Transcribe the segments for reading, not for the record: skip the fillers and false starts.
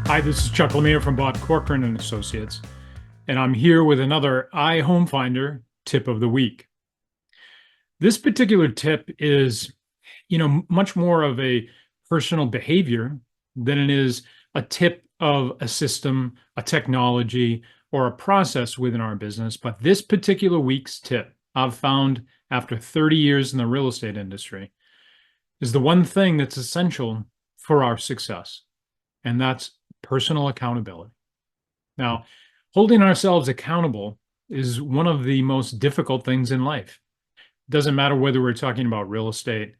Hi, this is Chuck Lemire from Bob Corcoran and Associates, and I'm here with another iHomefinder tip of the week. This particular tip is, much more of a personal behavior than it is a tip of a system, a technology, or a process within our business. But this particular week's tip I've found after 30 years in the real estate industry is the one thing that's essential for our success, and that's personal accountability. Now, holding ourselves accountable is one of the most difficult things in life. It doesn't matter whether we're talking about real estate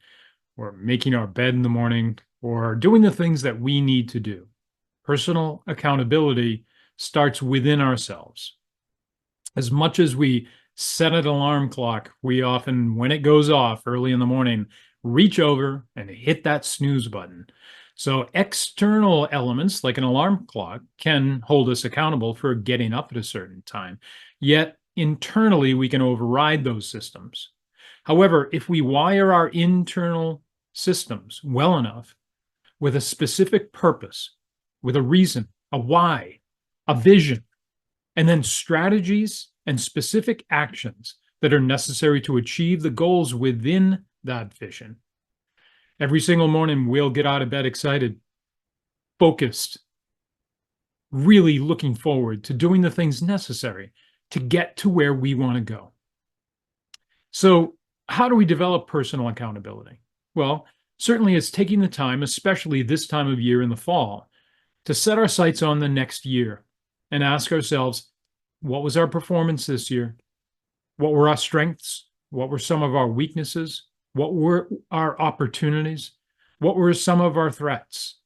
or making our bed in the morning or doing the things that we need to do. Personal accountability starts within ourselves. As much as we set an alarm clock, we often, when it goes off early in the morning, reach over and hit that snooze button. So external elements like an alarm clock can hold us accountable for getting up at a certain time. Yet internally, we can override those systems. However, if we wire our internal systems well enough with a specific purpose, with a reason, a why, a vision, and then strategies and specific actions that are necessary to achieve the goals within that vision, every single morning, we'll get out of bed excited, focused, really looking forward to doing the things necessary to get to where we want to go. So, how do we develop personal accountability? Well, certainly it's taking the time, especially this time of year in the fall, to set our sights on the next year and ask ourselves, what was our performance this year? What were our strengths? What were some of our weaknesses? What were our opportunities? What were some of our threats?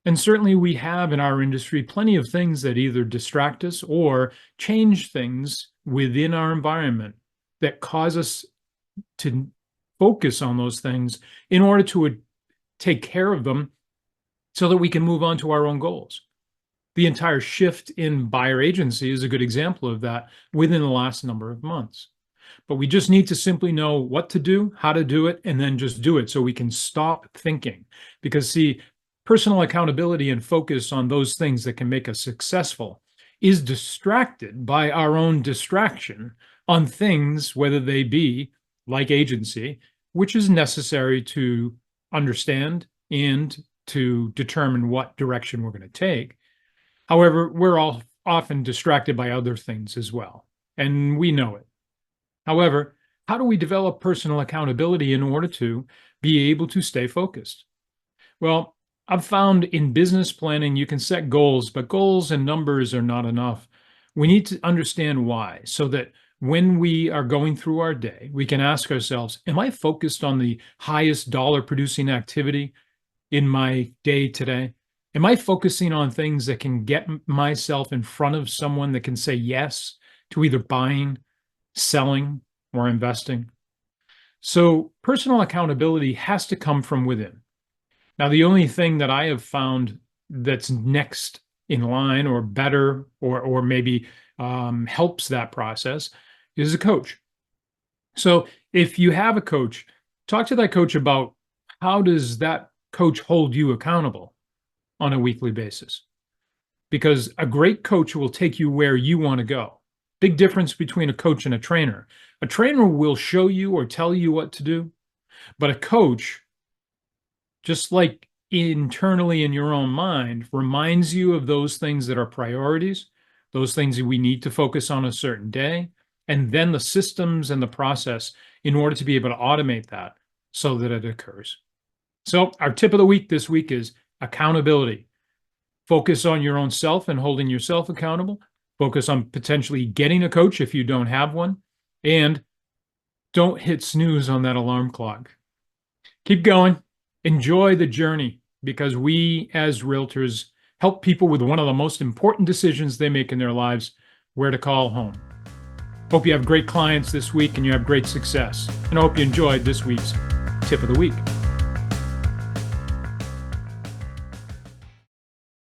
And certainly we have in our industry plenty of things that either distract us or change things within our environment that cause us to focus on those things in order to take care of them so that we can move on to our own goals. The entire shift in buyer agency is a good example of that within the last number of months. But we just need to simply know what to do, how to do it, and then just do it so we can stop thinking. Because, see, personal accountability and focus on those things that can make us successful is distracted by our own distraction on things, whether they be like agency, which is necessary to understand and to determine what direction we're going to take. However, we're all often distracted by other things as well, and we know it. However, how do we develop personal accountability in order to be able to stay focused? Well, I've found in business planning, you can set goals, but goals and numbers are not enough. We need to understand why, so that when we are going through our day, we can ask ourselves, am I focused on the highest dollar producing activity in my day today? Am I focusing on things that can get myself in front of someone that can say yes to either buying, selling, or investing? So personal accountability has to come from within. Now, the only thing that I have found that's next in line or better or maybe helps that process is a coach. So if you have a coach, talk to that coach about how does that coach hold you accountable on a weekly basis? Because a great coach will take you where you want to go. Big difference between a coach and a trainer. A trainer will show you or tell you what to do, but a coach, just like internally in your own mind, reminds you of those things that are priorities, those things that we need to focus on a certain day, and then the systems and the process in order to be able to automate that so that it occurs. So our tip of the week this week is accountability. Focus on your own self and holding yourself accountable. Focus on potentially getting a coach if you don't have one. And don't hit snooze on that alarm clock. Keep going. Enjoy the journey, because we as realtors help people with one of the most important decisions they make in their lives, where to call home. Hope you have great clients this week and you have great success. And I hope you enjoyed this week's tip of the week.